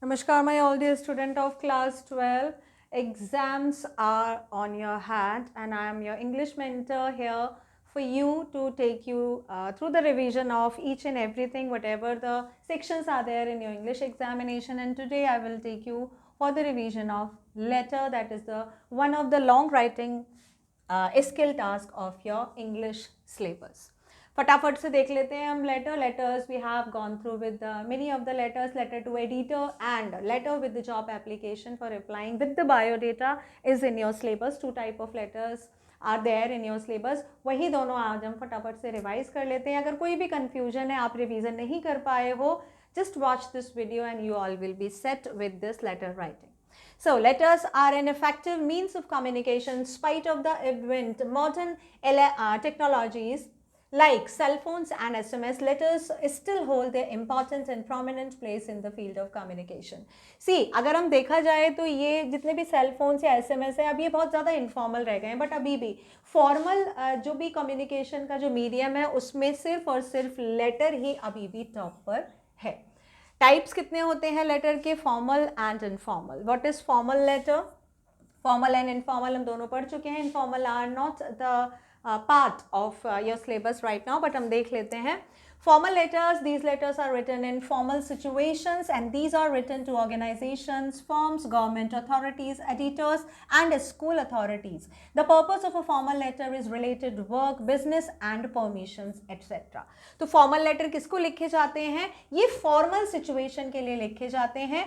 Namaskar, my all dear student of class 12. Exams are on your hand, and I am your English mentor here for you to take you through the revision of each and everything, whatever the sections are there in your English examination. And today I will take you for the revision of letter, that is the one of the long writing skill task of your English syllabus. फटाफट से देख लेते हैं हम letters we have gone through with many of the letters letter to editor and letter with the job application for applying with the biodata is in your syllabus. 2 type of letters are there in your syllabus. वही दोनों आज हम फटाफट से revise कर लेते हैं. अगर कोई भी कन्फ्यूजन है, आप रिविजन नहीं कर पाए हो, just watch this video and you all will be set with this letter writing. So letters are an effective means of communication in spite of the advent modern technologies like cell phones and SMS. Letters still hold their important and prominent place in the field of communication. See, अगर हम देखा जाए तो ये जितने भी cell phones या SMS है, अब ये बहुत ज़्यादा इनफॉर्मल रह गए हैं, बट अभी भी फॉर्मल जो भी कम्युनिकेशन का जो मीडियम है उसमें सिर्फ और सिर्फ लेटर ही अभी भी टॉप पर है. टाइप्स कितने होते हैं लेटर के? Formal and informal. What is formal letter? Formal and informal हम दोनों पढ़ चुके हैं. Informal are not the part of your syllabus right now, but हम देख लेते हैं. Formal letters, these letters are written in formal situations and these are written to organizations, firms, government authorities, editors and school authorities. The purpose of a formal letter is related to work, business and permissions etc. तो formal letter किसको लिखे जाते हैं? ये formal situation के लिए लिखे जाते हैं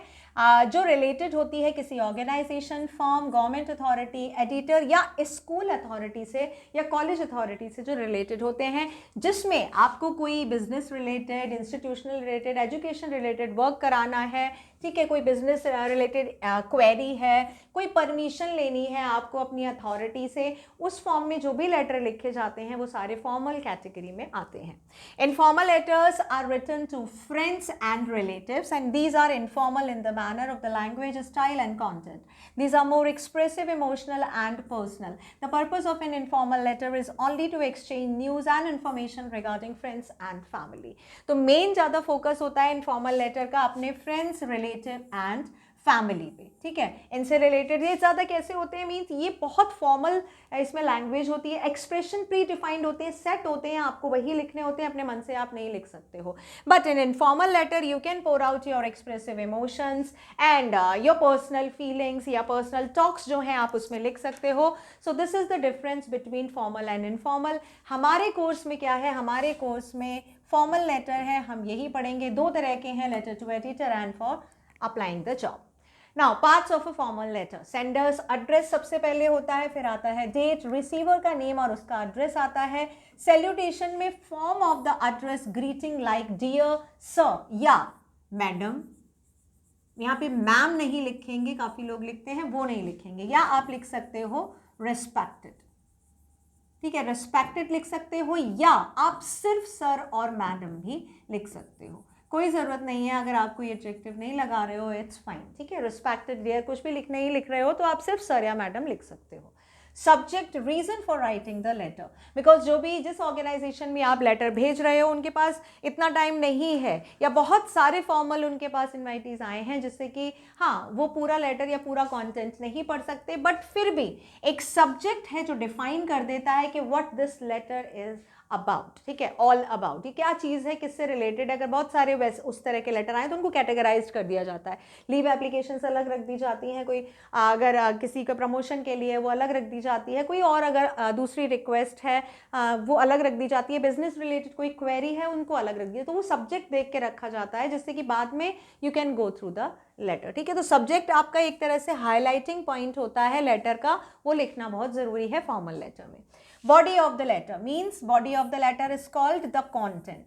जो रिलेटेड होती है किसी organisation, firm, government authority, editor या स्कूल अथॉरिटी से या कॉलेज अथॉरिटी से जो रिलेटेड होते हैं, जिसमें आपको कोई business related, institutional related, education related work कराना है. ठीक है, कोई बिजनेस रिलेटेड क्वेरी है, कोई परमिशन लेनी है आपको अपनी अथॉरिटी से, उस फॉर्म में जो भी लेटर लिखे जाते हैं वो सारे फॉर्मल कैटेगरी में आते हैं. Informal letters are written to friends and relatives and these are informal in the manner of the language, style and content. These are more expressive, emotional and personal. The purpose of an informal letter is only to exchange news and information regarding friends and family. तो main ज़्यादा focus होता है informal letter का अपने friends, relative and family पे. ठीक है, इनसे रिलेटेड ये ज़्यादा कैसे होते हैं? मीन्स ये बहुत फॉर्मल इसमें लैंग्वेज होती है, एक्सप्रेशन प्री डिफाइंड होते हैं, सेट होते हैं, आपको वही लिखने होते हैं, अपने मन से आप नहीं लिख सकते हो. But in informal letter you can pour out your expressive emotions and your personal feelings या पर्सनल टॉक्स जो हैं आप उसमें लिख सकते हो. So this is the difference between formal and informal. हमारे कोर्स में क्या है? हमारे कोर्स में फॉर्मल लेटर है, हम यही पढ़ेंगे. 2 तरह के हैं, letter to editor and for applying the job. Now parts of a formal letter. Sender's address सबसे पहले होता है, फिर आता है डेट, रिसीवर का नेम और उसका एड्रेस आता है. सैल्यूटेशन में form of the address greeting like dear sir या मैडम. यहाँ पे मैम नहीं लिखेंगे, काफ़ी लोग लिखते हैं, वो नहीं लिखेंगे. या आप लिख सकते हो रेस्पेक्टेड. ठीक है, रेस्पेक्टेड लिख सकते हो, या आप सिर्फ सर और मैडम भी लिख सकते हो. कोई ज़रूरत नहीं है, अगर आपको ये एडजेक्टिव नहीं लगा रहे हो, इट्स फाइन. ठीक है, रिस्पेक्टेड, डियर कुछ भी नहीं लिख रहे हो तो आप सिर्फ सर या मैडम लिख सकते हो. Subject, reason for writing the letter. Because जो भी जिस ऑर्गेनाइजेशन में आप लेटर भेज रहे हो उनके पास इतना टाइम नहीं है, या बहुत सारे फॉर्मल उनके पास इन्वाइटीज आए हैं जिससे कि हाँ वो पूरा लेटर या पूरा कंटेंट नहीं पढ़ सकते, बट फिर भी एक सब्जेक्ट है जो डिफाइन कर देता है कि what this letter is about. ठीक है, ऑल अबाउट, ये क्या चीज़ है, किससे रिलेटेड. अगर बहुत सारे वैसे उस तरह के लेटर आए तो उनको कैटेगराइज कर दिया जाता है. लीव एप्लीकेशंस अलग रख दी जाती हैं, कोई अगर किसी का प्रमोशन के लिए वो अलग रख दी जाती है, कोई और अगर दूसरी रिक्वेस्ट है वो अलग रख दी जाती है, बिजनेस रिलेटेड कोई क्वेरी है उनको अलग रख दिया. तो वो सब्जेक्ट देख के रखा जाता है जिससे कि बाद में you can go through the letter. ठीक है, तो सब्जेक्ट आपका एक तरह से हाईलाइटिंग पॉइंट होता है लेटर का, वो लिखना बहुत ज़रूरी है फॉर्मल लेटर में. Body of the letter means body of the letter is called the content.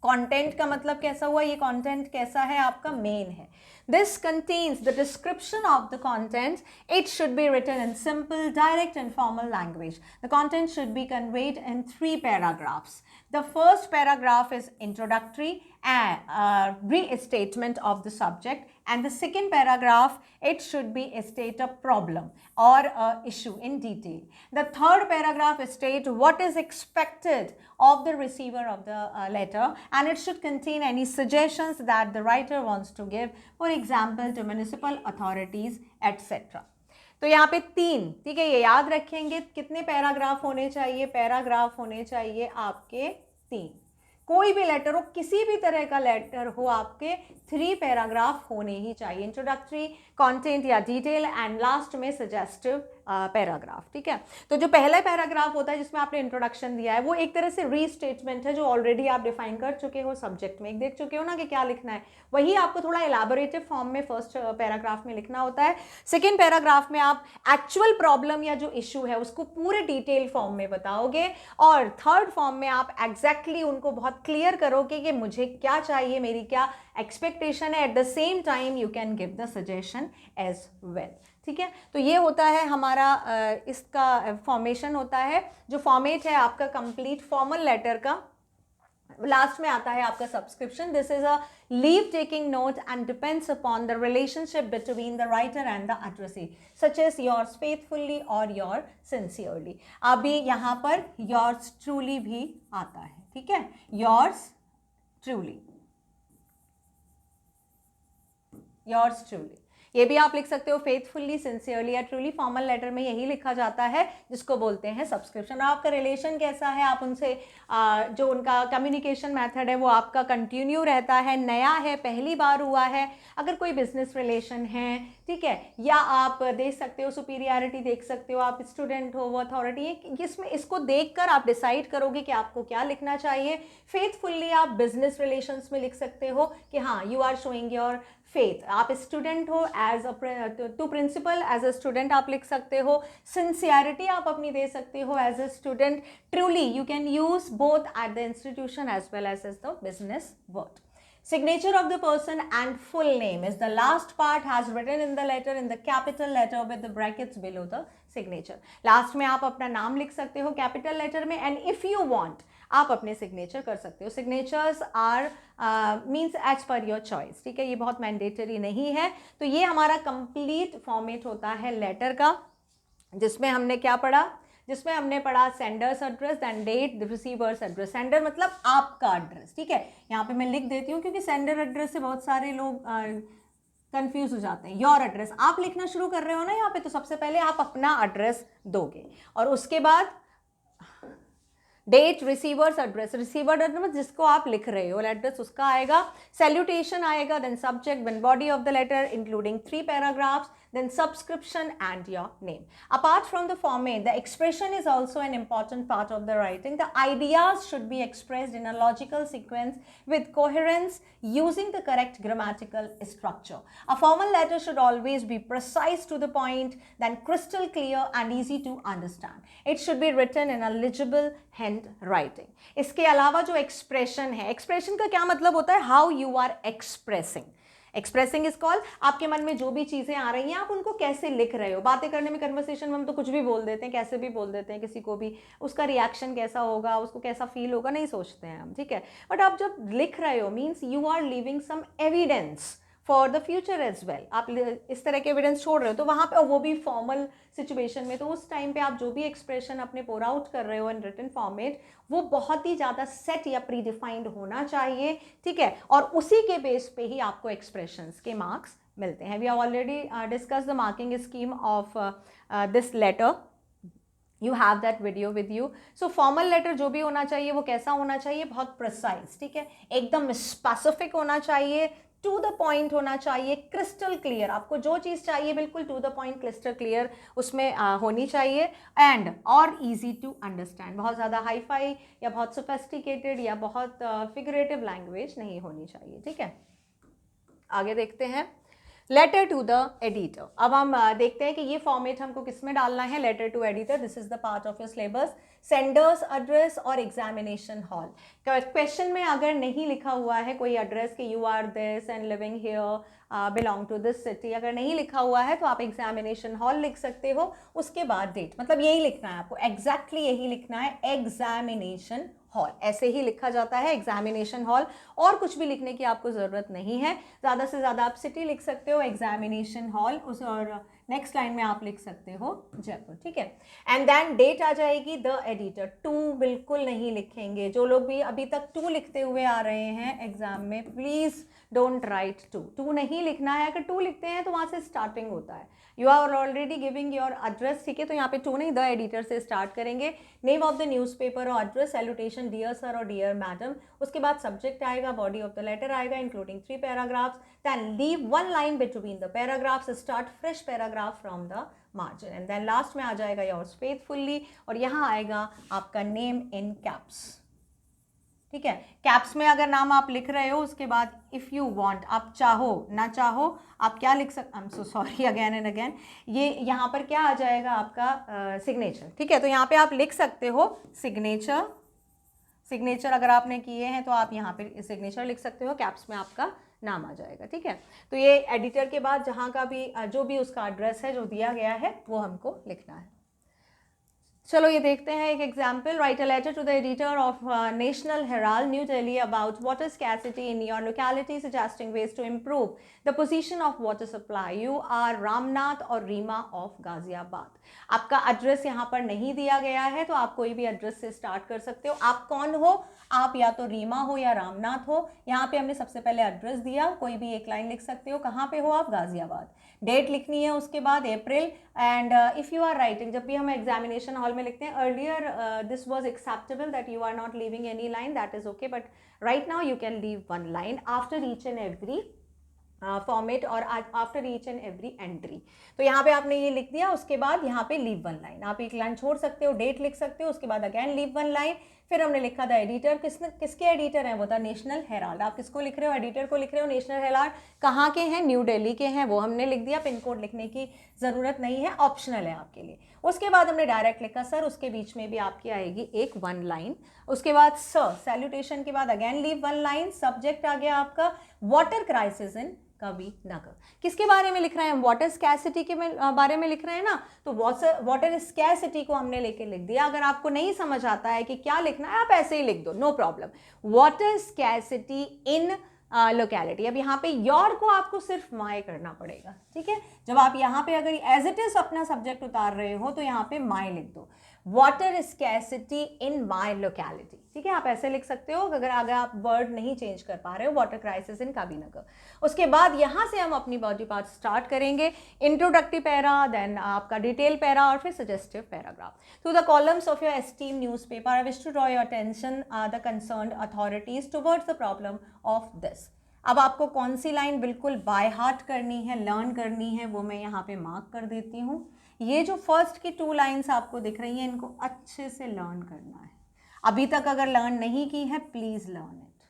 Content का मतलब कैसा हुआ? ये कॉन्टेंट कैसा है आपका? मेन है. This contains the description of the content. It should be written in simple, direct and formal language. The content should be conveyed in 3 paragraphs. The first paragraph is introductory and restatement of the subject, and the second paragraph, it should be state a problem or a issue in detail. The third paragraph state what is expected of the receiver of the letter, and it should contain any suggestions that the writer wants to give, for example to municipal authorities etc. तो यहाँ पे 3, ठीक है, ये याद रखेंगे कितने paragraph होने चाहिए, पैराग्राफ होने चाहिए आपके 3। कोई भी लेटर हो, किसी भी तरह का लेटर हो, आपके 3 पैराग्राफ होने ही चाहिए, इंट्रोडक्टरी, कंटेंट या डिटेल, एंड लास्ट में सजेस्टिव पैराग्राफ, ठीक है। तो जो पहला पैराग्राफ होता है जिसमें आपने इंट्रोडक्शन दिया है, वो एक तरह से रीस्टेटमेंट है जो ऑलरेडी आप डिफाइन कर चुके हो सब्जेक्ट में, एक देख चुके हो ना कि क्या लिखना है, वही आपको थोड़ा एलैबोरेटिव फॉर्म में फर्स्ट पैराग्राफ में लिखना होता है। सेकेंड पैराग्राफ में आप एक्चुअल प्रॉब्लम या जो इशू है उसको पूरे डिटेल फॉर्म में बताओगे, और थर्ड फॉर्म में आप एग्जैक्टली उनको बहुत क्लियर करोगे कि मुझे क्या चाहिए, मेरी क्या एक्सपेक्टेशन है, at the same time you can give the suggestion as well, ठीक है। तो ये होता है हमारा इसका फॉर्मेशन होता है, जो फॉर्मेट है आपका कंप्लीट फॉर्मल लेटर का। लास्ट में आता है आपका subscription. This is a leave taking note and depends upon the relationship between the writer and the addressee, such as yours faithfully और योर सिंसियरली। अभी यहाँ पर योर्स ट्रूली भी आता है, ठीक है, योर्स ट्रूली, योर्स ट्रूली, ये भी आप लिख सकते हो फेथफुली, सिंसियरली या ट्रूली। फॉर्मल लेटर में यही लिखा जाता है जिसको बोलते हैं सब्सक्रिप्शन। आपका रिलेशन कैसा है, आप उनसे जो उनका कम्युनिकेशन मेथड है वो आपका कंटिन्यू रहता है, नया है, पहली बार हुआ है, अगर कोई बिजनेस रिलेशन है, ठीक है, या आप देख सकते हो सुपीरियरिटी देख सकते हो, आप स्टूडेंट हो, वो अथॉरिटी, इसमें इसको देखकर आप डिसाइड करोगे कि आपको क्या लिखना चाहिए। फेथफुली आप बिजनेस रिलेशंस में लिख सकते हो कि हाँ you are showing your faith, आप स्टूडेंट हो, as to principal as a student आप लिख सकते हो। सिंसियरिटी आप अपनी दे सकते हो as a student. Truly you can use both at the institution as well as the business word. Signature of the person and full name is the last part has written in the letter in the capital letter with the brackets below the signature. Last में आप अपना नाम लिख सकते हो capital letter में, and if you want आप अपने signature कर सकते हो। Signatures are means as per your choice, ठीक है, ये बहुत मैंडेटरी नहीं है। तो ये हमारा कंप्लीट फॉर्मेट होता है लेटर का, जिसमें हमने क्या पढ़ा, जिसमें हमने पढ़ा sender's address and date, receiver's address. Sender मतलब आपका एड्रेस, ठीक है, यहाँ पे मैं लिख देती हूँ क्योंकि सेंडर एड्रेस से बहुत सारे लोग कंफ्यूज हो जाते हैं। योर एड्रेस आप लिखना शुरू कर रहे हो ना यहाँ पे, तो सबसे पहले आप अपना एड्रेस दोगे, और उसके बाद date, receiver's address, receiver address जिसको आप लिख रहे हो एड्रेस उसका आएगा, सैल्यूटेशन आएगा, then subject, then body of the letter including 3 paragraphs, then subscription and your name. Apart from the format, the expression is also an important part of the writing. The ideas should be expressed in a logical sequence with coherence using the correct grammatical structure. A formal letter should always be precise to the point, then crystal clear and easy to understand. It should be written in a legible handwriting. इसके अलावा जो expression है, expression का क्या मतलब होता है, how you are expressing. Expressing is called, आपके मन में जो भी चीज़ें आ रही हैं आप उनको कैसे लिख रहे हो। बातें करने में, कन्वर्सेशन में हम तो कुछ भी बोल देते हैं, कैसे भी बोल देते हैं, किसी को भी उसका रिएक्शन कैसा होगा, उसको कैसा फील होगा नहीं सोचते हैं हम, ठीक है। बट आप जब लिख रहे हो means you are living some evidence for the future as well, आप इस तरह के एविडेंस छोड़ रहे हो, तो वहाँ पे, और वो भी फॉर्मल सिचुएशन में, तो उस टाइम पे आप जो भी एक्सप्रेशन अपने पोर आउट कर रहे हो इन रिटन फॉर्मेट, वो बहुत ही ज़्यादा सेट या प्री डिफाइंड होना चाहिए, ठीक है, और उसी के बेस पे ही आपको एक्सप्रेशंस के मार्क्स मिलते हैं। We have already discuss the marking scheme of this letter, you have that video with you. So formal letter जो भी होना चाहिए वो कैसा होना चाहिए, बहुत प्रिसाइज, ठीक है, एकदम स्पेसिफिक होना चाहिए, टू द पॉइंट होना चाहिए, क्रिस्टल क्लियर, आपको जो चीज़ चाहिए बिल्कुल to the point crystal clear उसमें होनी चाहिए, एंड और इजी टू अंडरस्टैंड, बहुत ज़्यादा हाई फाई या बहुत सोफेस्टिकेटेड या बहुत फिगरेटिव लैंग्वेज नहीं होनी चाहिए, ठीक है। आगे देखते हैं, लेटर टू द एडिटर। अब हम देखते हैं कि ये फॉर्मेट हमको किस में डालना है, letter to editor, this is the part of your syllabus. Sender's address और एग्जामिनेशन हॉल, क्वेश्चन में अगर नहीं लिखा हुआ है कोई एड्रेस कि you are this and living here, belong to this city, अगर नहीं लिखा हुआ है तो आप एग्जामिनेशन हॉल लिख सकते हो, उसके बाद डेट, मतलब यही लिखना है आपको, एग्जैक्टली यही लिखना है, एग्जामिनेशन हॉल, ऐसे ही लिखा जाता है एग्जामिनेशन हॉल, और कुछ भी लिखने की आपको ज़रूरत नहीं है। ज़्यादा से ज़्यादा आप सिटी लिख सकते हो, एग्जामिनेशन हॉल, उस और नेक्स्ट लाइन में आप लिख सकते हो जयपुर, ठीक है। एंड देन डेट आ जाएगी द एडिटर, टू बिल्कुल नहीं लिखेंगे। जो लोग भी अभी तक टू लिखते हुए आ रहे हैं एग्जाम में, प्लीज़ डोंट राइट टू नहीं लिखना है। अगर टू लिखते हैं तो वहाँ से स्टार्टिंग होता है, you are already giving your address, ठीक है, तो यहाँ पे टू नहीं, द एडिटर से स्टार्ट करेंगे। नेम ऑफ द न्यूज़पेपर और एड्रेस, सैल्यूटेशन डियर सर और डियर मैडम, उसके बाद सब्जेक्ट आएगा, बॉडी ऑफ द लेटर आएगा including 3 paragraphs, then leave 1 line between the paragraphs, start fresh paragraph from the margin, and then last में आ जाएगा yours फेथफुल्ली, और यहाँ आएगा आपका नेम इन कैप्स, ठीक है। कैप्स में अगर नाम आप लिख रहे हो, उसके बाद इफ़ यू वांट, आप चाहो ना चाहो आप क्या लिख सकते, I am so sorry again and again, ये यहाँ पर क्या आ जाएगा आपका सिग्नेचर, ठीक है। तो यहाँ पे आप लिख सकते हो सिग्नेचर, सिग्नेचर अगर आपने किए हैं तो आप यहाँ पे सिग्नेचर लिख सकते हो, कैप्स में आपका नाम आ जाएगा, ठीक है। तो ये एडिटर के बाद जहाँ का भी जो भी उसका एड्रेस है जो दिया गया है वो हमको लिखना है। चलो ये देखते हैं एक example. Write a letter to the editor of national herald new Delhi about water scarcity in your locality, suggesting ways to improve the position of water supply. You are Ramnath और रीमा ऑफ गाजियाबाद। आपका एड्रेस यहाँ पर नहीं दिया गया है, तो आप कोई भी एड्रेस से स्टार्ट कर सकते हो। आप कौन हो, आप या तो रीमा हो या रामनाथ हो। यहाँ पे हमने सबसे पहले एड्रेस दिया, कोई भी एक लाइन लिख सकते हो। कहाँ पे हो आप, गाजियाबाद। डेट लिखनी है, उसके बाद April. And if you are writing, जब भी हम एग्जामिनेशन हॉल में लिखते हैं, earlier this was acceptable that you are not leaving any line, that is okay, but right now you can leave 1 line after each and every format और after each and every entry. तो यहाँ पे आपने ये लिख दिया, उसके बाद यहाँ पे लीव 1 लाइन, आप एक लाइन छोड़ सकते हो, डेट लिख सकते हो, उसके बाद अगेन लीव 1 लाइन। फिर हमने लिखा था एडिटर, किसके एडिटर हैं, वो था नेशनल हेराल्ड। आप किसको लिख रहे हो, एडिटर को लिख रहे हो। नेशनल हेराल्ड कहाँ के हैं, न्यू दिल्ली के हैं, वो हमने लिख दिया। पिन कोड लिखने की ज़रूरत नहीं है, ऑप्शनल है आपके लिए। उसके बाद हमने डायरेक्ट लिखा सर, उसके बीच में भी आपकी आएगी एक 1 लाइन। उसके बाद सर, सैल्यूटेशन के बाद अगेन लीव 1 लाइन। सब्जेक्ट आ गया आपका वाटर क्राइसिस इन कवि नगर। किसके बारे में लिख रहे हैं, वाटर स्कैसिटी के बारे में लिख रहे हैं ना, तो वाटर स्कैसिटी को हमने लेके लिख दिया। अगर आपको नहीं समझ आता है कि क्या लिखना है, आप ऐसे ही लिख दो, नो प्रॉब्लम। वाटर स्कैसिटी इन लोकेलिटी। अब यहाँ पे योर को आपको सिर्फ माई करना पड़ेगा, ठीक है। जब आप यहाँ पे अगर एज इट इज अपना सब्जेक्ट उतार रहे हो तो यहाँ पे माई लिख दो, वाटर स्कैसिटी इन माई लोकेलिटी, ठीक है। आप ऐसे लिख सकते हो अगर आप वर्ड नहीं चेंज कर पा रहे हो, वाटर क्राइसिस इन कविनगर। उसके बाद यहाँ से हम अपनी बॉडी पार्ट स्टार्ट करेंगे, इंट्रोडक्टिव पैरा, देन आपका डिटेल पैरा, और फिर suggestive paragraph. Through the columns of your esteem newspaper, I wish to draw your attention the concerned authorities towards the problem of this. अब आपको कौन सी line बिल्कुल by heart करनी है, लर्न करनी है, वो मैं यहाँ पे मार्क कर देती हूँ। ये जो फर्स्ट की 2 लाइन्स आपको दिख रही हैं, इनको अच्छे से लर्न करना है। अभी तक अगर लर्न नहीं की है, प्लीज़ लर्न इट,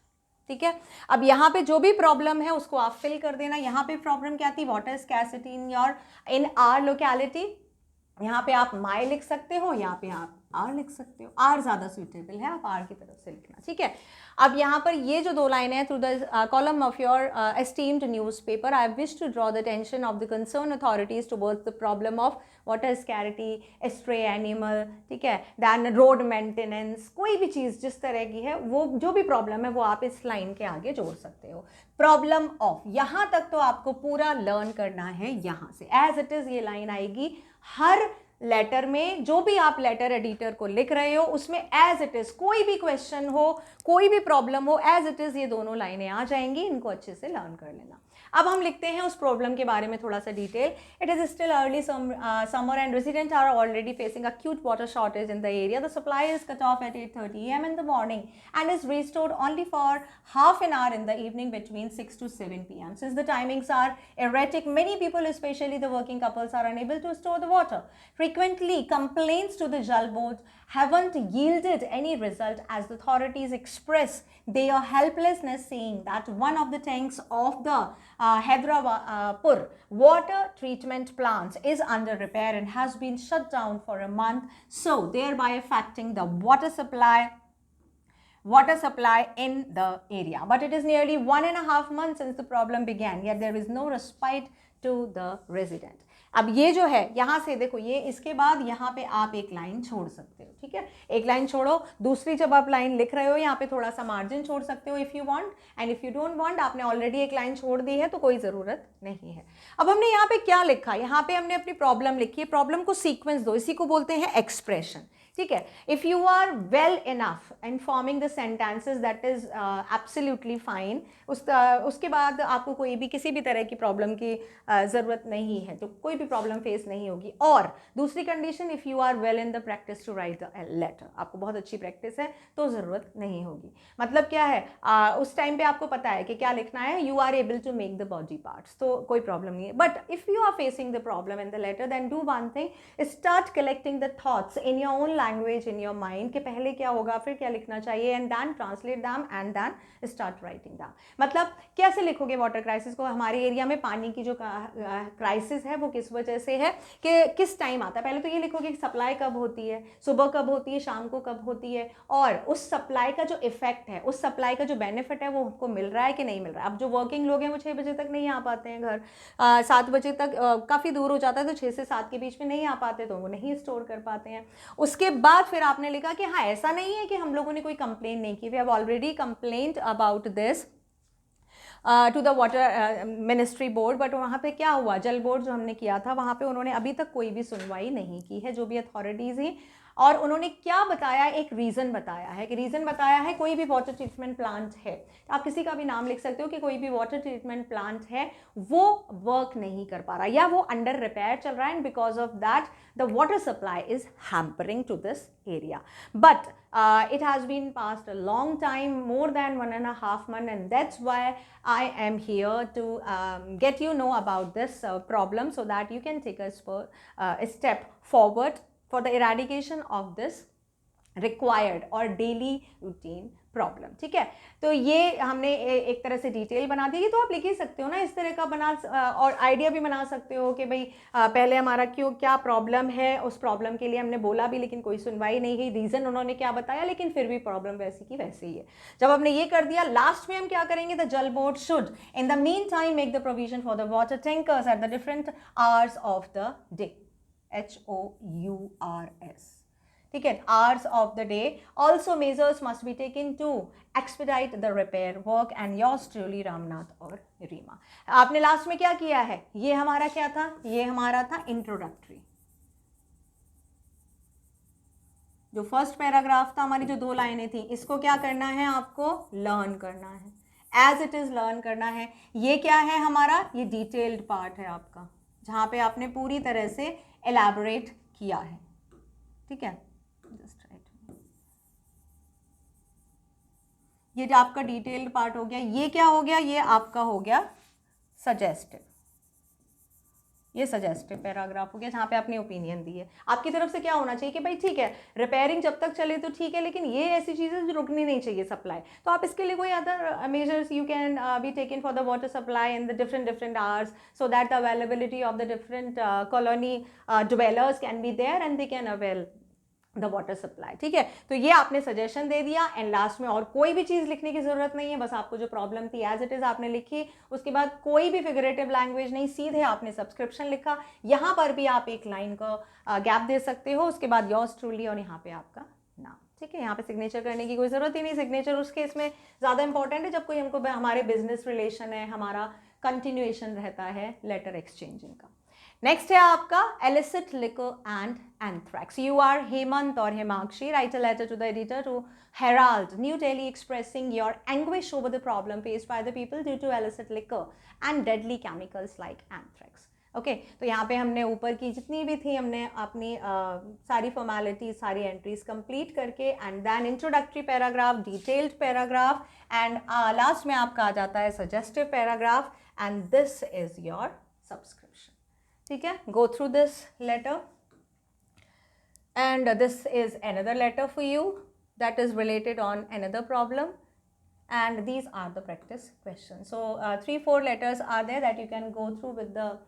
ठीक है। अब यहाँ पे जो भी प्रॉब्लम है उसको आप फिल कर देना। यहाँ पे प्रॉब्लम क्या थी, water scarcity in are locality. यहाँ पे आप माई लिख सकते हो, यहाँ पे आप आर लिख सकते हो। आर ज़्यादा सुइटेबल है, आप आर की तरफ से लिखना, ठीक है। अब यहाँ पर ये जो 2 लाइनें हैं, through the column of your esteemed newspaper, I wish to draw the attention of the concern authorities towards the problem of water scarcity, stray animal, ठीक है, दैन रोड मेंटेनेंस। कोई भी चीज़ जिस तरह की है, वो जो भी प्रॉब्लम है वो आप इस लाइन के आगे जोड़ सकते हो। प्रॉब्लम ऑफ, यहाँ तक तो आपको पूरा लर्न करना है। यहाँ से एज इट इज़ ये लाइन आएगी हर लेटर में। जो भी आप लेटर एडिटर को लिख रहे हो उसमें एज इट इज, कोई भी क्वेश्चन हो, कोई भी प्रॉब्लम हो, एज इट इज ये दोनों लाइनें आ जाएंगी। इनको अच्छे से लर्न कर लेना। अब हम लिखते हैं उस प्रॉब्लम के बारे में थोड़ा सा detail. It is still early summer and resident are already facing acute water shortage in the area. The supply is cut off at 8:30 am in the morning and is restored only for half an hour in the evening between 6 to 7 pm. Since the timings are erratic, many people, especially the working couples, are unable to store the water. Frequently, complaints to the Jal Board haven't yielded any result as the authorities express their helplessness, saying that one of the tanks of the Hyderabad water treatment plant is under repair and has been shut down for a month, so thereby affecting the water supply in the area. But it is nearly 1.5 months since the problem began, yet there is no respite to the resident. अब ये जो है यहाँ से देखो, ये इसके बाद यहाँ पे आप एक लाइन छोड़ सकते हो, ठीक है, एक लाइन छोड़ो, दूसरी जब आप लाइन लिख रहे हो यहाँ पे थोड़ा सा मार्जिन छोड़ सकते हो if you want, and if you don't want, आपने ऑलरेडी एक लाइन छोड़ दी है तो कोई ज़रूरत नहीं है। अब हमने यहाँ पे क्या लिखा, यहाँ पे हमने अपनी प्रॉब्लम लिखी है, प्रॉब्लम को सीक्वेंस दो, इसी को बोलते हैं एक्सप्रेशन, ठीक है। If you are well enough in forming the sentences that is absolutely fine, उसके बाद आपको कोई भी किसी भी तरह की प्रॉब्लम की ज़रूरत नहीं है, तो कोई भी प्रॉब्लम फेस नहीं होगी। और दूसरी condition, if you are well in the practice to write the letter, आपको बहुत अच्छी प्रैक्टिस है तो ज़रूरत नहीं होगी। मतलब क्या है, उस टाइम पे आपको पता है कि क्या लिखना है, you are able to make the body parts, तो कोई प्रॉब्लम नहीं है। But if you are facing the problem in the letter, then do one thing, start collecting the thoughts in your own language, in your mind, कि पहले क्या होगा, फिर क्या लिखना चाहिए, and then translate them and then start writing them. मतलब कैसे लिखोगे वाटर क्राइसिस को, हमारे एरिया में पानी की जो क्राइसिस है वो किस वजह से है, कि किस टाइम आता है, पहले तो ये लिखोगे कि सप्लाई कब होती है, सुबह कब होती है, शाम को कब होती है, और उस सप्लाई का जो इफेक्ट है, उस सप्लाई का जो बेनिफिट है वो उनको मिल रहा है कि नहीं मिल रहा है। अब जो वर्किंग लोग हैं वो 6 बजे तक नहीं आ पाते हैं घर, 7 बजे तक काफ़ी दूर हो जाता है, तो 6 से 7 के बीच में नहीं आ पाते, तो वो नहीं स्टोर कर पाते हैं। उसके बाद फिर आपने लिखा कि हाँ, ऐसा नहीं है कि हम लोगों ने कोई कंप्लेन नहीं की, we have already complaint about this to the water ministry board, but वहाँ पे क्या हुआ, जल बोर्ड जो हमने किया था वहाँ पे उन्होंने अभी तक कोई भी सुनवाई नहीं की है, जो भी अथॉरिटीज़ हैं। और उन्होंने क्या बताया, एक रीज़न बताया है, कि रीज़न बताया है कोई भी वाटर ट्रीटमेंट प्लांट है, आप किसी का भी नाम लिख सकते हो, कि कोई भी वाटर ट्रीटमेंट प्लांट है वो वर्क नहीं कर पा रहा, या वो अंडर रिपेयर चल रहा है, and because of that the water supply is hampering to this area. But it has been passed a long time, more than 1.5 months, and that's why I am here to get you know about this problem, so that you can take a step forward for the eradication of this required or daily routine problem, ठीक है। तो ये हमने एक तरह से detail बना दी, तो आप लिख ही सकते हो ना इस तरह का बना, और आइडिया भी बना सकते हो कि भाई पहले हमारा क्यों क्या प्रॉब्लम है, उस प्रॉब्लम के लिए हमने बोला भी लेकिन कोई सुनवाई नहीं की, रीज़न उन्होंने क्या बताया, लेकिन फिर भी प्रॉब्लम वैसी की वैसे ही है। जब हमने ये कर दिया, लास्ट में हम क्या करेंगे, द जल board should in the mean time make the provision for the water tankers at the different hours of the day, HOURS, ठीक है, hours of the day. Also measures must be taken to expedite the repair work, and yours truly Ramnath और रीमा। आपने last में क्या किया है, ये हमारा क्या था, ये हमारा था इंट्रोडक्टरी, जो फर्स्ट पैराग्राफ था, हमारी जो 2 लाइनें थी, इसको क्या करना है, आपको लर्न करना है, एज इट इज लर्न करना है। ये क्या है हमारा, ये डिटेल्ड पार्ट है आपका, जहाँ पे आपने पूरी तरह से एलैबोरेट किया है, ठीक है। ये जो आपका डिटेल्ड पार्ट हो गया, ये क्या हो गया, ये आपका हो गया सजेस्टिव, ये सजेस्टिव पैराग्राफ हो गया, जहाँ पे आपने ओपिनियन दी है। आपकी तरफ से क्या होना चाहिए कि भाई ठीक है, रिपेयरिंग जब तक चले तो ठीक है, लेकिन ये ऐसी चीज़ें जो रुकनी नहीं चाहिए सप्लाई, तो आप इसके लिए कोई other measures you can be taken for the water supply in the different hours, so that the availability of the different colony developers can be there and they can avail the water supply, ठीक है। तो ये आपने suggestion दे दिया, and last में और कोई भी चीज़ लिखने की ज़रूरत नहीं है, बस आपको जो प्रॉब्लम थी एज इट इज़ आपने लिखी, उसके बाद कोई भी फिगरेटिव लैंग्वेज नहीं, सीधे आपने सब्सक्रिप्शन लिखा। यहाँ पर भी आप एक लाइन को गैप दे सकते हो, उसके बाद योर्स ट्रूली और यहाँ पे आपका नाम, ठीक है। यहाँ पे सिग्नेचर करने की कोई ज़रूरत ही नहीं, सिग्नेचर उस केस में ज़्यादा इंपॉर्टेंट है जब कोई हमको हमारे बिजनेस रिलेशन है, हमारा कंटिन्यूएशन रहता है लेटर एक्सचेंजिंग का। नेक्स्ट है आपका illicit liquor and anthrax. You are Hemant or Himakshi. Write a letter to the editor to Herald, New Delhi, expressing your anguish over the problem faced by the people due to illicit liquor and deadly chemicals like anthrax. Okay, तो यहाँ पे हमने ऊपर की जितनी भी थी हमने अपनी सारी फॉर्मेलिटी, सारी एंट्रीज कंप्लीट करके, and then introductory paragraph, detailed paragraph, and last में आपका आ जाता है suggestive paragraph, and this is your subscription, ठीक है। Go through this letter, and this is another letter for you that is related on another problem, and these are the practice questions. So 3-4 letters are there that you can go through with the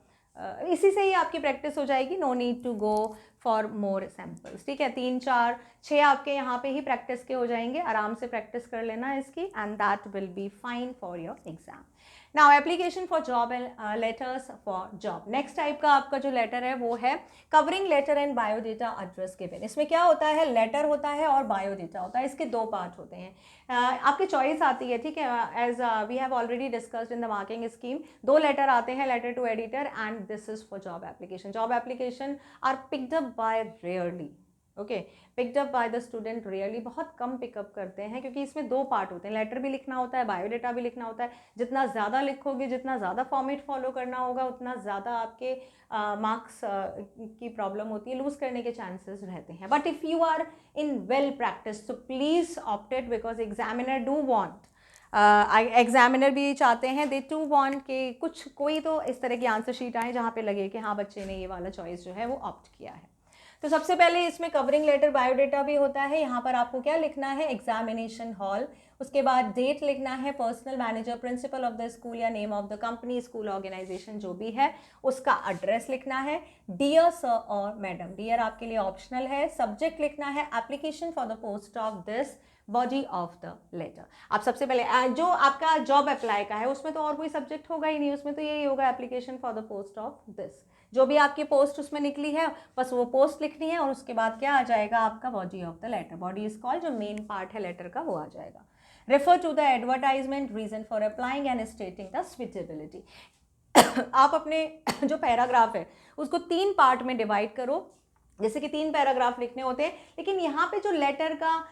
इसी से ही आपकी practice हो जाएगी, no need to go for more samples, ठीक है। 3 4 6 आपके यहाँ पे ही प्रैक्टिस के हो जाएंगे, आराम से प्रैक्टिस कर लेना इसकी, and that will be fine for your exam. Now application for job and letters for job. Next type का आपका जो लेटर है वो है covering letter and biodata address given. इसमें क्या होता है, लेटर होता है और बायोडेटा होता है, इसके 2 पार्ट होते हैं। आपकी चॉइस आती है, ठीक है, as we have already discussed in the marking scheme. 2 letter आते हैं, letter to editor and this is for job application. Job application are picked up by rarely, okay, picked up by the student really, बहुत कम pickup करते हैं, क्योंकि इसमें 2 part होते हैं, लेटर भी लिखना होता है, बायोडेटा भी लिखना होता है। जितना ज़्यादा लिखोगे, जितना ज़्यादा फॉर्मेट फॉलो करना होगा, उतना ज़्यादा आपके मार्क्स की प्रॉब्लम होती है, लूज़ करने के चांसेस रहते हैं। But if you are in well practice, तो please opted, because examiner do want, examiner भी चाहते हैं, दे टू वांट कि कुछ कोई तो इस तरह की आंसर शीट आए जहाँ पे लगे कि हाँ बच्चे ने ये वाला चॉइस जो है वो ऑप्ट किया है। तो सबसे पहले इसमें कवरिंग लेटर बायोडेटा भी होता है। यहाँ पर आपको क्या लिखना है, एग्जामिनेशन हॉल, उसके बाद डेट लिखना है, personal manager, principal of the school या name of the company, school organisation जो भी है उसका एड्रेस लिखना है, डियर सर और मैडम, डियर आपके लिए ऑप्शनल है, सब्जेक्ट लिखना है application for the post of this, body of the letter. आप सबसे पहले जो आपका जॉब अप्लाई का है उसमें तो और कोई सब्जेक्ट होगा ही नहीं, उसमें तो यही होगा application for the post of this, जो भी आपकी पोस्ट उसमें निकली है बस वो पोस्ट लिखनी है, और उसके बाद क्या आ जाएगा आपका body of the letter, body is called, जो मेन पार्ट है लेटर का वो आ जाएगा। Refer to the advertisement, reason for applying and stating the suitability. आप अपने जो पैराग्राफ है उसको 3 पार्ट में डिवाइड करो, जैसे कि 3 पैराग्राफ लिखने होते हैं, लेकिन यहाँ पे जो लेटर का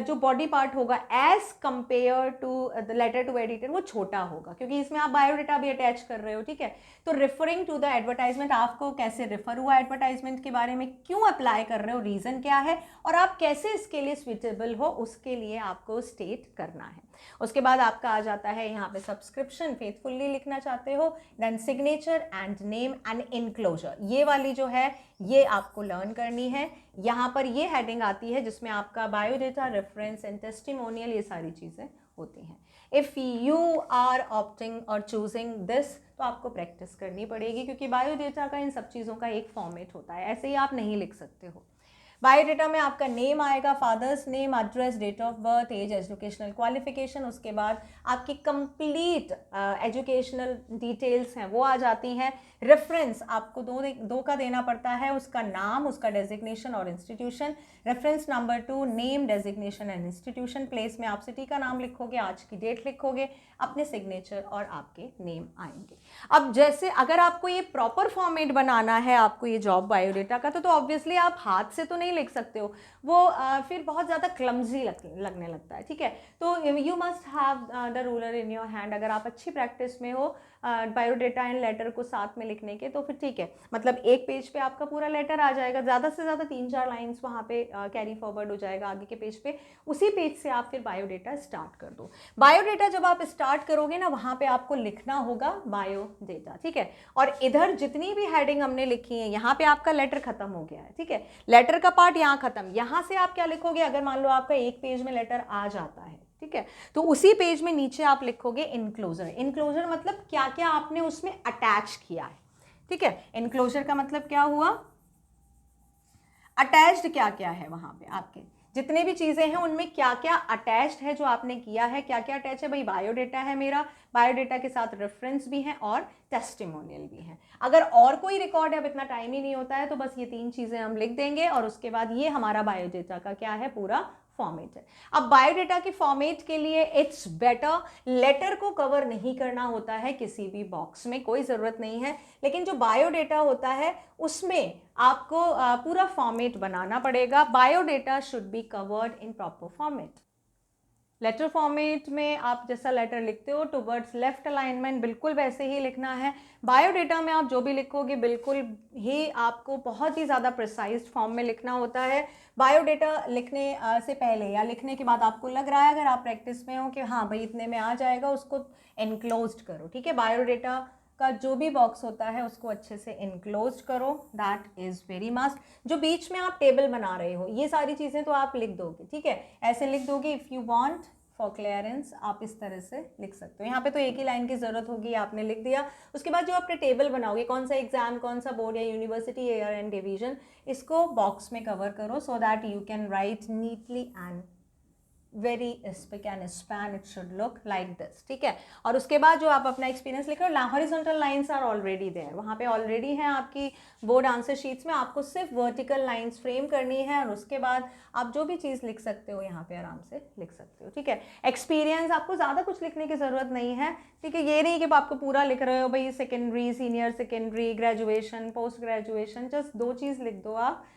जो बॉडी पार्ट होगा as compare to the letter to editor वो छोटा होगा, क्योंकि इसमें आप बायोडेटा भी अटैच कर रहे हो, ठीक है। तो रेफरिंग टू द एडवर्टाइजमेंट, आपको कैसे रेफर हुआ एडवर्टाइजमेंट के बारे में, क्यों अप्लाई कर रहे हो, रीजन क्या है, और आप कैसे इसके लिए स्विटेबल हो, उसके लिए आपको स्टेट करना है। उसके बाद आपका आ जाता है यहाँ पे सब्सक्रिप्शन, फेथफुल्ली लिखना चाहते हो, then signature and name and enclosure, ये वाली जो है ये आपको लर्न करनी है। यहाँ पर ये हेडिंग आती है जिसमें आपका बायोडेटा, रेफरेंस एंड टेस्टिमोनियल, ये सारी चीज़ें होती हैं। इफ़ यू आर ऑप्टिंग और चूजिंग दिस, तो आपको प्रैक्टिस करनी पड़ेगी, क्योंकि बायोडेटा का इन सब चीज़ों का एक फॉर्मेट होता है, ऐसे ही आप नहीं लिख सकते हो। बायोडेटा में आपका नेम आएगा, father's name, address, date of birth, age, educational qualification, उसके बाद आपकी कंप्लीट एजुकेशनल डिटेल्स हैं वो आ जाती हैं। रेफरेंस आपको दो का देना पड़ता है, उसका नाम, उसका डेजिग्नेशन और institution. Reference number 2, name, designation and institution. Place में आप सिटी का नाम लिखोगे, आज की डेट लिखोगे, अपने सिग्नेचर और आपके नेम आएंगे। अब जैसे अगर आपको ये प्रॉपर फॉर्मेट बनाना है, आपको ये जॉब बायोडेटा का, तो ऑब्वियसली आप हाथ से तो नहीं लिख सकते हो, वो फिर बहुत ज़्यादा क्लमजी लगने लगता है, ठीक है। तो you must have the ruler in your hand. अगर आप अच्छी प्रैक्टिस में हो बायोडेटा एंड लेटर को साथ में लिखने के, तो फिर ठीक है, मतलब एक पेज पे आपका पूरा लेटर आ जाएगा, ज़्यादा से ज़्यादा 3-4 लाइन्स वहाँ पे कैरी फॉरवर्ड हो जाएगा आगे के पेज पे, उसी पेज से आप फिर बायोडेटा स्टार्ट कर दो। बायोडेटा जब आप स्टार्ट करोगे ना, वहाँ पे आपको लिखना होगा बायोडेटा, ठीक है। और इधर जितनी भी हेडिंग हमने लिखी है, यहाँ पे आपका लेटर खत्म हो गया है, ठीक है, लेटर का पार्ट यहाँ खत्म। यहाँ से आप क्या लिखोगे, अगर मान लो आपका एक पेज में लेटर आ जाता है, ठीक है, तो उसी पेज में नीचे आप लिखोगे इनक्लोजर। इनक्लोजर मतलब क्या क्या आपने उसमें अटैच किया है, ठीक है। इनक्लोजर का मतलब क्या हुआ, अटैच्ड क्या क्या है, वहां पे आपके जितने भी चीज़ें हैं उनमें क्या क्या अटैच्ड है, जो आपने किया है, क्या क्या अटैच है। भाई बायोडेटा है मेरा, बायोडेटा के साथ रेफरेंस भी है और टेस्टिमोनियल भी है। अगर और कोई रिकॉर्ड है, अब इतना टाइम ही नहीं होता है, तो बस ये 3 चीज़ें हम लिख देंगे, और उसके बाद ये हमारा बायोडेटा का क्या है, पूरा फॉर्मेट है। अब बायोडेटा के फॉर्मेट के लिए इट्स बेटर, लेटर को कवर नहीं करना होता है किसी भी बॉक्स में, कोई ज़रूरत नहीं है, लेकिन जो बायोडेटा होता है उसमें आपको पूरा फॉर्मेट बनाना पड़ेगा। Biodata should be covered in proper format. Letter format में आप जैसा लेटर लिखते हो टुवर्ड्स लेफ्ट अलाइनमेंट, बिल्कुल वैसे ही लिखना है। बायोडेटा में आप जो भी लिखोगे बिल्कुल ही आपको बहुत ही ज़्यादा प्रिसाइज फॉर्म में लिखना होता है। बायोडेटा लिखने से पहले या लिखने के बाद आपको लग रहा है, अगर आप प्रैक्टिस में हो कि हाँ भाई इतने में आ जाएगा, उसको एनक्लोज्ड करो, ठीक है। बायोडेटा का जो भी बॉक्स होता है उसको अच्छे से इनक्लोज करो, दैट इज़ वेरी मस्ट। जो बीच में आप टेबल बना रहे हो, ये सारी चीज़ें तो आप लिख दोगे, ठीक है, ऐसे लिख दोगे, if you want for clearance आप इस तरह से लिख सकते हो। यहाँ पे तो एक ही लाइन की ज़रूरत होगी, आपने लिख दिया। उसके बाद जो आपने टेबल बनाओगे, कौन सा एग्जाम, कौन सा बोर्ड या यूनिवर्सिटी, ईयर एंड डिवीजन, इसको बॉक्स में कवर करो so that you can write neatly and very spick and span, it should look like this, ठीक है। और उसके बाद जो आप अपना एक्सपीरियंस लिख रहे हो, horizontal lines are already there, वहाँ पे ऑलरेडी हैं आपकी बोर्ड आंसर शीट्स में, आपको सिर्फ वर्टिकल लाइंस फ्रेम करनी है और उसके बाद आप जो भी चीज़ लिख सकते हो यहाँ पे आराम से लिख सकते हो, ठीक है। एक्सपीरियंस आपको ज़्यादा कुछ लिखने की ज़रूरत नहीं है, ठीक है। ये नहीं कि आपको पूरा लिख रहे हो भाई, secondary, senior secondary, graduation, post graduation, just 2 चीज़ लिख दो आप।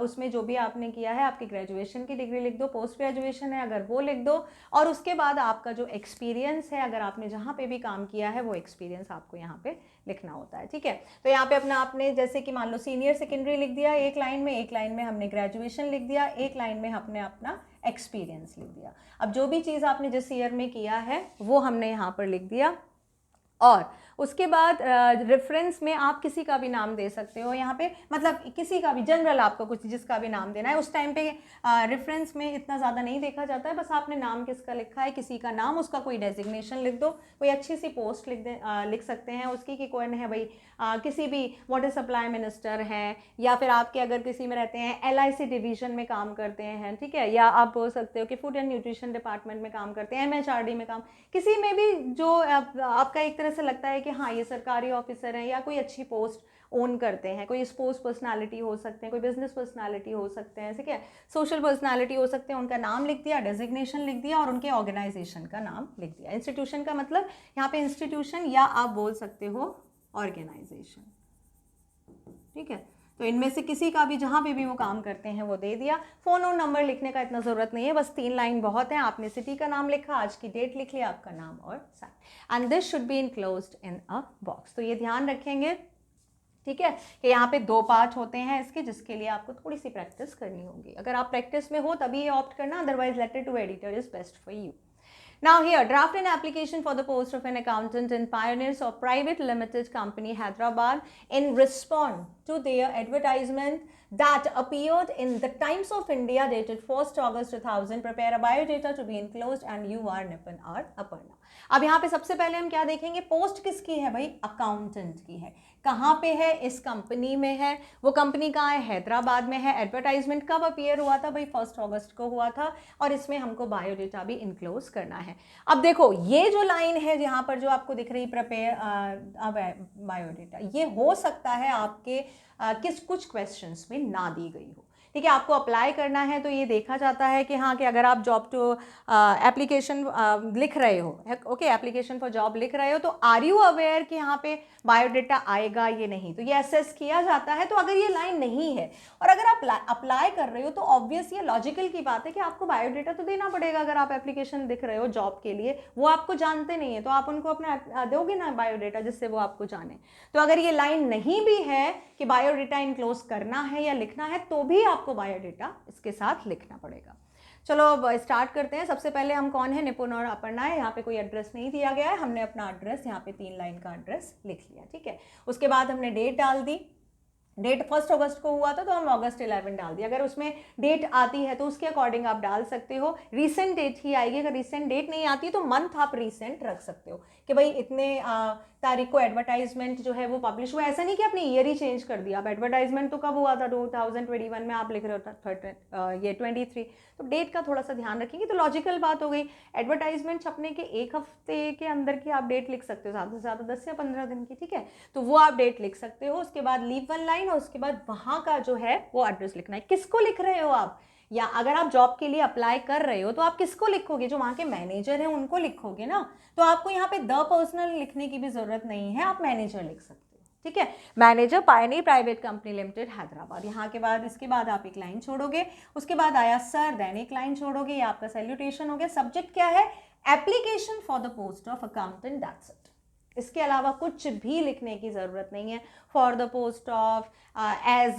उसमें जो भी आपने किया है, आपकी ग्रेजुएशन की डिग्री लिख दो, पोस्ट ग्रेजुएशन है अगर वो लिख दो, और उसके बाद आपका जो एक्सपीरियंस है, अगर आपने जहाँ पे भी काम किया है वो एक्सपीरियंस आपको यहाँ पे लिखना होता है, ठीक है। तो यहाँ पे अपना आपने जैसे कि मान लो सीनियर सेकेंडरी लिख दिया एक लाइन में, एक लाइन में हमने ग्रेजुएशन लिख दिया, एक लाइन में हमने अपना एक्सपीरियंस लिख दिया। अब जो भी चीज़ आपने जिस ईयर में किया है वो हमने यहाँ पर लिख दिया, और उसके बाद रेफरेंस में आप किसी का भी नाम दे सकते हो यहाँ पे, मतलब किसी का भी, जनरल आपको कुछ जिसका भी नाम देना है। उस टाइम पे रेफरेंस में इतना ज़्यादा नहीं देखा जाता है, बस आपने नाम किसका लिखा है, किसी का नाम, उसका कोई डेजिग्नेशन लिख दो, कोई अच्छी सी पोस्ट लिख सकते हैं उसकी कि कौन है भाई, किसी भी वाटर सप्लाई मिनिस्टर हैं, या फिर आपके अगर किसी में रहते हैं LIC डिवीज़न में काम करते हैं, ठीक है, या आप बोल सकते हो कि फूड एंड न्यूट्रिशन डिपार्टमेंट में काम करते हैं, MHRD में काम, किसी में भी जो आपका एक तरह से लगता है कि हाँ ये सरकारी ऑफिसर हैं या कोई अच्छी पोस्ट ओन करते हैं, कोई स्पोर्ट्स पर्सनालिटी हो सकते हैं, कोई बिजनेस पर्सनालिटी हो सकते हैं, ठीक है, सोशल पर्सनालिटी हो सकते हैं, उनका नाम लिख दिया, डेजिग्नेशन लिख दिया और उनके ऑर्गेनाइजेशन का नाम लिख दिया। इंस्टीट्यूशन का मतलब यहाँ पे इंस्टीट्यूशन या आप बोल सकते हो ऑर्गेनाइजेशन, ठीक है। तो इनमें से किसी का भी जहाँ पे भी वो काम करते हैं वो दे दिया। फ़ोन और नंबर लिखने का इतना ज़रूरत नहीं है, बस 3 लाइन बहुत है। आपने सिटी का नाम लिखा, आज की डेट लिख लिया, आपका नाम और sign, and this should be enclosed in a box. तो ये ध्यान रखेंगे, ठीक है, कि यहाँ पे 2 पार्ट होते हैं इसके, जिसके लिए आपको थोड़ी सी प्रैक्टिस करनी होगी। अगर आप प्रैक्टिस में हो तभी ये ऑप्ट करना, otherwise letter to editor is best for you. Now here, draft an application for the post of an accountant in Pioneers of Private Limited Company, Hyderabad, in response to their advertisement that appeared in the Times of India dated 1st August 2000. Prepare a biodata to be enclosed and you are Nipun or Aparna. अब यहाँ पे सबसे पहले हम क्या देखेंगे, post किसकी है भाई, अकाउंटेंट की है। कहाँ पे है, इस कंपनी में है। वो कंपनी कहाँ है, हैदराबाद में है। एडवर्टाइजमेंट कब अपीयर हुआ था भाई, 1 अगस्त को हुआ था, और इसमें हमको बायोडेटा भी इनक्लोज करना है। अब देखो ये जो लाइन है यहाँ पर जो आपको दिख रही, प्रिपेयर बायोडेटा, ये हो सकता है आपके कुछ क्वेश्चंस में ना दी गई हो, ठीक है। आपको अप्लाई करना है तो ये देखा जाता है कि हाँ, कि अगर आप जॉब टू एप्लीकेशन लिख रहे हो, ओके, एप्लीकेशन फॉर जॉब लिख रहे हो, तो आर यू अवेयर कि यहाँ पे बायोडेटा आएगा ये नहीं, तो ये असेस किया जाता है। तो अगर ये लाइन नहीं है और अगर आप अप्लाई कर रहे हो तो ऑब्वियस ये लॉजिकल की बात है कि आपको बायोडेटा तो देना पड़ेगा। अगर आप एप्लीकेशन लिख रहे हो जॉब के लिए, वो आपको जानते नहीं है तो आप उनको अपना दोगे ना बायोडेटा, जिससे वो आपको जाने। तो अगर ये लाइन नहीं भी है कि बायोडेटा इनक्लोज करना है या लिखना है, तो भी आपको बायोडेटा इसके साथ लिखना पड़ेगा। चलो अब स्टार्ट करते हैं। सबसे पहले हम कौन है, निपुण और अपर्णा है। यहाँ पे कोई एड्रेस नहीं दिया गया है, हमने अपना एड्रेस यहाँ पे 3 लाइन का एड्रेस लिख लिया, ठीक है। उसके बाद हमने डेट डाल दी, डेट 1 अगस्त को हुआ था तो हम अगस्त 11 डाल दिया। अगर उसमें डेट आती है तो उसके अकॉर्डिंग आप डाल सकते हो, रिसेंट डेट ही आएगी। अगर रिसेंट डेट नहीं आती तो मंथ आप रिसेंट रख सकते हो कि भाई इतने तारीख को एडवर्टाइजमेंट जो है वो पब्लिश हुआ। ऐसा नहीं कि आपने ईयर ही चेंज कर दिया। अब एडवर्टाइजमेंट तो कब हुआ था, 2021 में, आप लिख रहे हो ये 23, तो डेट का थोड़ा सा ध्यान रखेंगे तो लॉजिकल बात हो गई। एडवर्टाइजमेंट छपने के 1 हफ्ते के अंदर की आप डेट लिख सकते हो, ज़्यादा से ज़्यादा 10 या 15 दिन की, ठीक है, तो वो आप डेट लिख सकते हो। उसके बाद लीव 1 लाइन और उसके बाद वहाँ का जो है वो एड्रेस लिखना है। किसको लिख रहे हो आप, या अगर आप जॉब के लिए अप्लाई कर रहे हो तो आप किसको लिखोगे, जो वहाँ के मैनेजर हैं उनको लिखोगे ना। तो आपको यहाँ पे द पर्सनल लिखने की भी ज़रूरत नहीं है, आप मैनेजर लिख सकते हो, ठीक है। Manager, Pioneer private company limited, Hyderabad. यहाँ के बाद इसके बाद आप एक लाइन छोड़ोगे, उसके बाद आया सर, देन एक लाइन छोड़ोगे, ये आपका सैल्यूटेशन हो गया। सब्जेक्ट क्या है, application for the post of accountant, that's it. इसके अलावा कुछ भी लिखने की ज़रूरत नहीं है। For the post of, as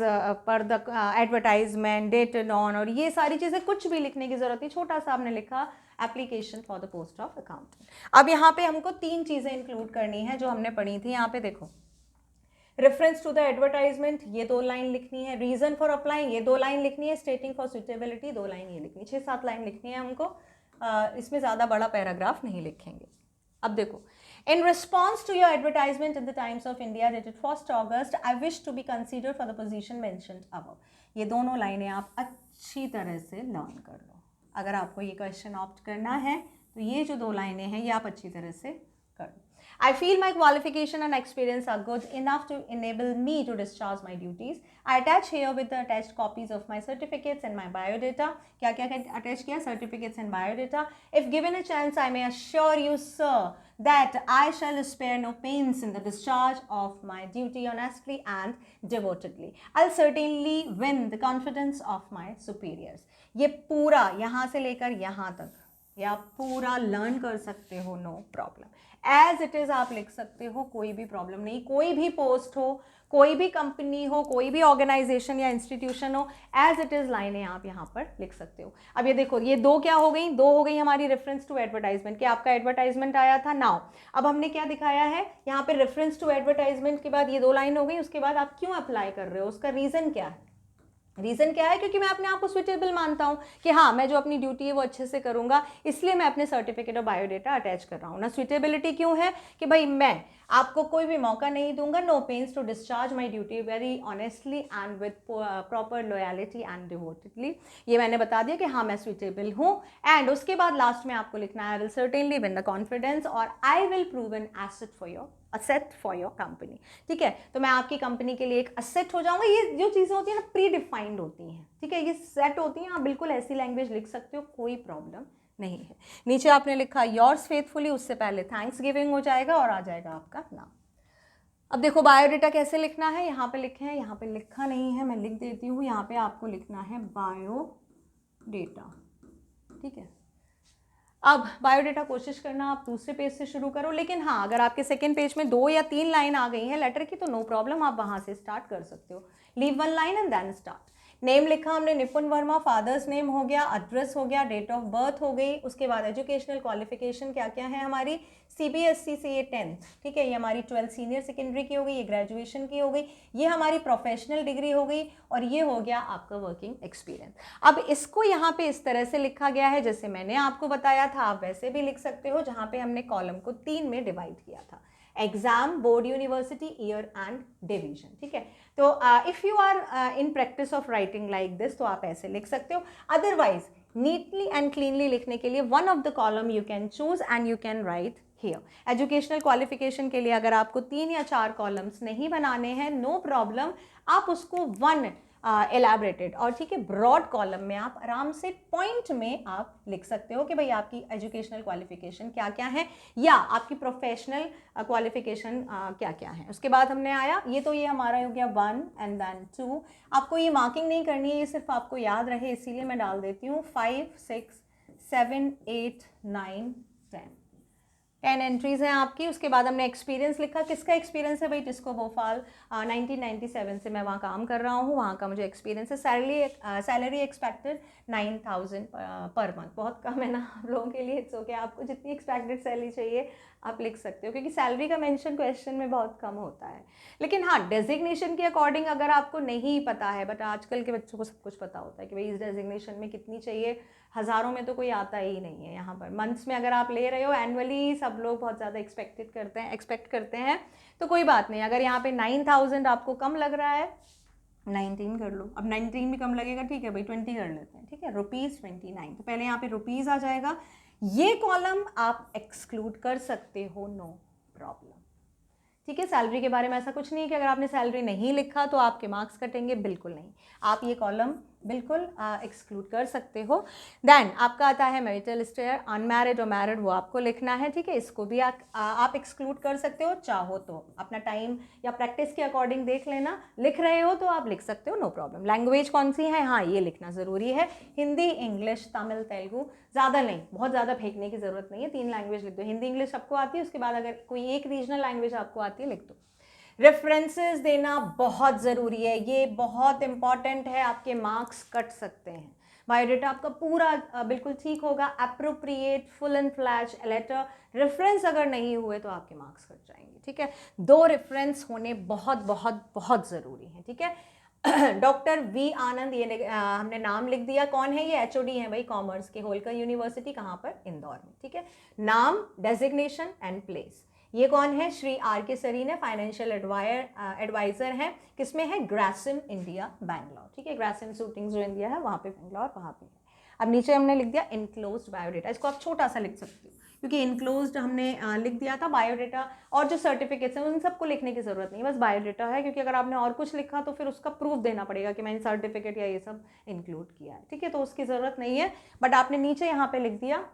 per the advertisement, dated on, और ये सारी चीज़ें कुछ भी लिखने की ज़रूरत नहीं। छोटा सा आपने लिखा application for the post of accountant. अब यहाँ पे हमको 3 चीज़ें इंक्लूड करनी है जो हमने पढ़ी थी। यहाँ पे देखो, रेफरेंस टू द एडवर्टाइजमेंट, ये 2 लाइन लिखनी है। रीजन फॉर अप्लाइंग, ये 2 लाइन लिखनी है। स्टेटिंग फॉर सुटेबिलिटी, 2 लाइन ये लिखनी है। 6-7 लाइन लिखनी है हमको। इसमें ज़्यादा बड़ा पैराग्राफ नहीं लिखेंगे। अब देखो, in response to your advertisement in the Times of India dated 1st August, I wish to be considered for the position mentioned above. ये दोनों लाइनें आप अच्छी तरह से लर्न कर लो। अगर आपको ये क्वेश्चन ऑप्ट करना है तो ये जो 2 लाइनें हैं ये आप अच्छी तरह से कर लो। I feel my qualification and experience are good enough to enable me to discharge my duties. I attach here with the attached copies of my certificates and my biodata. क्या क्या attach किया? Certificates and biodata. If given a chance, I may assure you, sir, that I shall spare no pains in the discharge of my duty honestly and devotedly. I'll certainly win the confidence of my superiors. ये पूरा यहाँ से लेकर यहाँ तक ये आप पूरा लर्न कर सकते हो, no problem. As it is आप लिख सकते हो, कोई भी प्रॉब्लम नहीं। कोई भी पोस्ट हो, कोई भी कंपनी हो, कोई भी ऑर्गेनाइजेशन या इंस्टीट्यूशन हो, एज इट इज़ लाइनें आप यहाँ पर लिख सकते हो। अब ये देखो, ये 2 क्या हो गई? 2 हो गई हमारी रेफरेंस टू एडवर्टाइजमेंट कि आपका एडवर्टाइजमेंट आया था। नाउ अब हमने क्या दिखाया है यहाँ पे? रेफरेंस टू एडवर्टाइजमेंट के बाद ये 2 लाइन हो गई। उसके बाद आप क्यों अप्लाई कर रहे हो, उसका रीज़न क्या है? रीज़न क्या है? क्योंकि मैं अपने आप को सुटेबल मानता हूँ कि हाँ, मैं जो अपनी ड्यूटी है वो अच्छे से करूँगा, इसलिए मैं अपने सर्टिफिकेट और बायोडेटा अटैच कर रहा हूँ ना। सुटेबिलिटी क्यों है? कि भाई मैं आपको कोई भी मौका नहीं दूंगा, no pains to discharge my duty very honestly and with proper loyalty and devotedly. ये मैंने बता दिया कि हाँ, मैं सुटेबल हूँ। एंड उसके बाद लास्ट में आपको लिखना है, I will certainly win the confidence और I will prove an asset for your company. ठीक है, तो मैं आपकी कंपनी के लिए एक असेट हो जाऊंगा। ये जो चीज़ें होती हैं ना, प्री डिफाइंड होती हैं। ठीक है, ये सेट होती हैं। आप बिल्कुल ऐसी लैंग्वेज लिख सकते हो, कोई प्रॉब्लम नहीं है। नीचे आपने लिखा योर्स फेथफुली, उससे पहले थैंक्स गिविंग हो जाएगा और आ जाएगा आपका नाम। अब देखो, बायोडेटा कैसे लिखना है? यहाँ पे लिखे हैं, यहाँ पे लिखा नहीं है, मैं लिख देती हूँ। यहाँ पे आपको लिखना है बायोडेटा। ठीक है, अब बायोडेटा कोशिश करना आप दूसरे पेज से शुरू करो, लेकिन हाँ, अगर आपके सेकेंड पेज में 2 या 3 लाइन आ गई हैं लेटर की तो नो प्रॉब्लम, आप वहाँ से स्टार्ट कर सकते हो। Leave 1 line and then start. Name लिखा हमने निपुण वर्मा, फादर्स नेम हो गया, एड्रेस हो गया, डेट ऑफ बर्थ हो गई। उसके बाद एजुकेशनल क्वालिफिकेशन क्या क्या है हमारी? CBSE से ये 10th, ठीक है, ये हमारी 12th सीनियर सेकेंडरी की हो गई, ये ग्रेजुएशन की हो गई, ये हमारी प्रोफेशनल डिग्री हो गई और ये हो गया आपका वर्किंग एक्सपीरियंस। अब इसको यहाँ पे इस तरह से लिखा गया है जैसे मैंने आपको बताया था, आप वैसे भी लिख सकते हो, जहाँ पे हमने कॉलम को 3 में डिवाइड किया था, exam, board, university, year and division. ठीक है, तो if you are in practice of writing like this तो आप ऐसे लिख सकते हो। अदरवाइज नीटली एंड क्लीनली लिखने के लिए one of the column you can choose and you can write here. Educational qualification के लिए अगर आपको 3 या 4 कॉलम्स नहीं बनाने हैं, नो प्रॉब्लम, आप उसको 1 एलैबोरेटेड और ठीक है ब्रॉड कॉलम में आप आराम से पॉइंट में आप लिख सकते हो कि भाई आपकी एजुकेशनल क्वालिफिकेशन क्या क्या है या आपकी प्रोफेशनल क्वालिफिकेशन क्या क्या है। उसके बाद हमने आया, ये हमारा हो गया 1 एंड देन 2। आपको ये मार्किंग नहीं करनी है, ये सिर्फ आपको याद रहे इसीलिए मैं डाल देती हूँ। 5, 6, 7, 8, 9, 10 एंट्रीज हैं आपकी। उसके बाद हमने एक्सपीरियंस लिखा, किसका एक्सपीरियंस है भाई? टिस्को भोपाल, 1997 से मैं वहाँ काम कर रहा हूँ, वहाँ का मुझे एक्सपीरियंस है। सैलरी एक्सपेक्टेड 9,000 पर मंथ, बहुत कम है ना आप लोगों के लिए। इट्स ओके, आपको जितनी एक्सपेक्टेड सैलरी चाहिए आप लिख सकते हो, क्योंकि सैलरी का मेंशन क्वेश्चन में बहुत कम होता है। लेकिन हाँ, डेजिग्नेशन के अकॉर्डिंग अगर आपको नहीं पता है, बट आजकल के बच्चों को सब कुछ पता होता है कि भाई इस डेजिग्नेशन में कितनी चाहिए, हज़ारों में तो कोई आता ही नहीं है। यहाँ पर मंथ्स में अगर आप ले रहे हो, एनुअली सब लोग बहुत ज़्यादा एक्सपेक्ट करते हैं, तो कोई बात नहीं। अगर यहाँ पे 9,000 आपको कम लग रहा है, 19 कर लो। अब 19 भी कम लगेगा, ठीक है भाई 20 कर लेते हैं, ठीक है, ₹29। तो पहले यहाँ पे रुपीज़ आ जाएगा, ये कॉलम आप एक्सक्लूड कर सकते हो, नो प्रॉब्लम। ठीक है, सैलरी के बारे में ऐसा कुछ नहीं है कि अगर आपने सैलरी नहीं लिखा तो आपके मार्क्स कटेंगे, बिल्कुल नहीं। आप ये कॉलम बिल्कुल एक्सक्लूड कर सकते हो। देन आपका आता है मैरिटल स्टेटस, अनमैरिड और मैरिड, वो आपको लिखना है। ठीक है, इसको भी आप एक्सक्लूड कर सकते हो, चाहो तो अपना टाइम या प्रैक्टिस के अकॉर्डिंग देख लेना। लिख रहे हो तो आप लिख सकते हो, नो प्रॉब्लम। लैंग्वेज कौन सी है, हाँ ये लिखना ज़रूरी है, हिंदी, इंग्लिश, तमिल, तेलुगु, ज़्यादा नहीं, बहुत ज़्यादा फेंकने की ज़रूरत नहीं है, 3 लैंग्वेज लिख दो। हिंदी इंग्लिश सबको आती है, उसके बाद अगर कोई एक रीजनल लैंग्वेज आपको आती है लिख दो। रेफरेंसेस देना बहुत ज़रूरी है, ये बहुत इंपॉर्टेंट है, आपके मार्क्स कट सकते हैं। बायोडेटा आपका पूरा बिल्कुल ठीक होगा, appropriate, full and flash letter, reference अगर नहीं हुए तो आपके मार्क्स कट जाएंगे। ठीक है, 2 रेफरेंस होने बहुत बहुत बहुत ज़रूरी हैं। ठीक है, डॉक्टर वी आनंद, ये हमने नाम लिख दिया, कौन है ये? एचओडी है भाई कॉमर्स के, होलकर यूनिवर्सिटी, कहाँ पर? इंदौर में, ठीक है। नाम, डेजिग्नेशन एंड प्लेस। ये कौन है? श्री आर के सरीन है, फाइनेंशियल एडवाइजर हैं, किसमें है? ग्रासिम इंडिया बैंगलोर, ठीक है। ग्रासिम शूटिंग्स जो इंडिया है वहाँ पे बैंगलोर, वहाँ पे है। अब नीचे हमने लिख दिया इनक्लोज्ड बायोडेटा, इसको आप छोटा सा लिख सकते हो क्योंकि इनक्लोज्ड हमने लिख दिया था। बायोडेटा और जो सर्टिफिकेट्स हैं उन सबको लिखने की ज़रूरत नहीं, बस बायोडेटा है, क्योंकि अगर आपने और कुछ लिखा तो फिर उसका प्रूफ देना पड़ेगा कि मैंने सर्टिफिकेट या ये सब इंक्लूड किया है, ठीक है। तो उसकी ज़रूरत नहीं है, बट आपने नीचे यहाँ पे लिख दिया,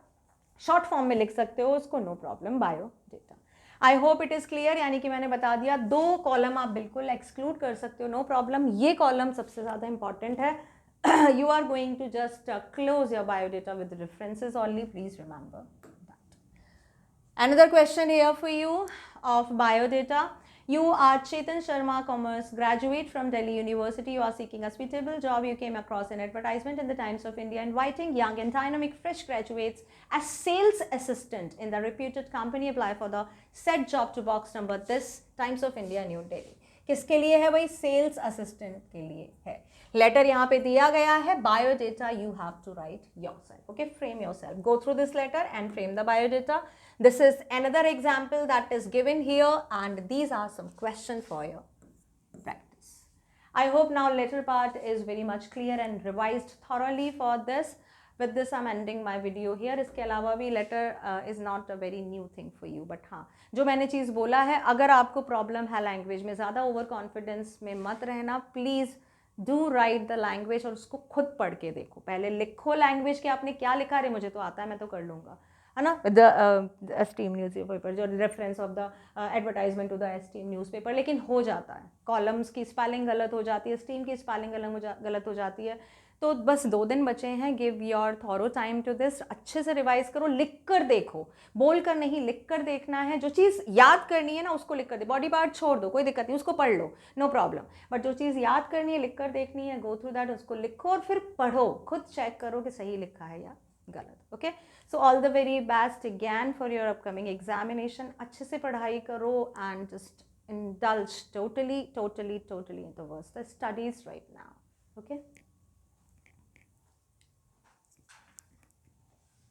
शॉर्ट फॉर्म में लिख सकते हो उसको, no problem, biodata. I hope it is clear, यानी कि मैंने बता दिया 2 कॉलम आप बिल्कुल एक्सक्लूड कर सकते हो, नो प्रॉब्लम। ये कॉलम सबसे ज़्यादा इंपॉर्टेंट है। You are going to just close your biodata with the references only, please remember that. Another question here for you of biodata. You are Chetan Sharma, commerce graduate from Delhi University. You are seeking a suitable job. You came across an advertisement in the Times of India inviting young and dynamic fresh graduates as sales assistant in the reputed company. Apply for the said job to box number this, Times of India, New Delhi. किसके लिए है भाई? Sales assistant के लिए है। Letter यहाँ पे दिया गया है, biodata you have to write yourself, okay, frame yourself, go through this letter and frame the biodata. This is another example that is given here, and these are some questions for your practice. I hope now later part is very much clear and revised thoroughly for this. With this I'm ending my video here. इसके अलावा भी letter is not a very new thing for you, but हाँ, जो मैंने चीज़ बोला है, अगर आपको प्रॉब्लम है लैंग्वेज में, ज़्यादा ओवर कॉन्फिडेंस में मत रहना, please do right the language और उसको खुद पढ़ के देखो। पहले लिखो लैंग्वेज के आपने क्या लिखा, अरे मुझे तो आता है, मैं तो कर लूँगा, है ना। द एस्टीम न्यूज़पेपर, जो reference of the advertisement to the esteem newspaper, लेकिन हो जाता है, कॉलम्स की स्पेलिंग गलत हो जाती है, स्टीम की स्पेलिंग गलत हो जाती है। तो बस 2 दिन बचे हैं, give your thorough time to this, अच्छे से रिवाइज करो, लिख कर देखो, बोल कर नहीं, लिख कर देखना है। जो चीज़ याद करनी है ना उसको लिख कर दे, बॉडी पार्ट छोड़ दो, कोई दिक्कत नहीं, उसको पढ़ लो, नो प्रॉब्लम, बट जो चीज़ याद करनी है, लिख कर देखनी है, गो थ्रू दैट, उसको लिखो और फिर पढ़ो, खुद चेक करो कि सही लिखा है या गलत, okay. So all the very best again for your upcoming examination. अच्छे से पढ़ाई करो and just indulge totally into the studies right now, okay.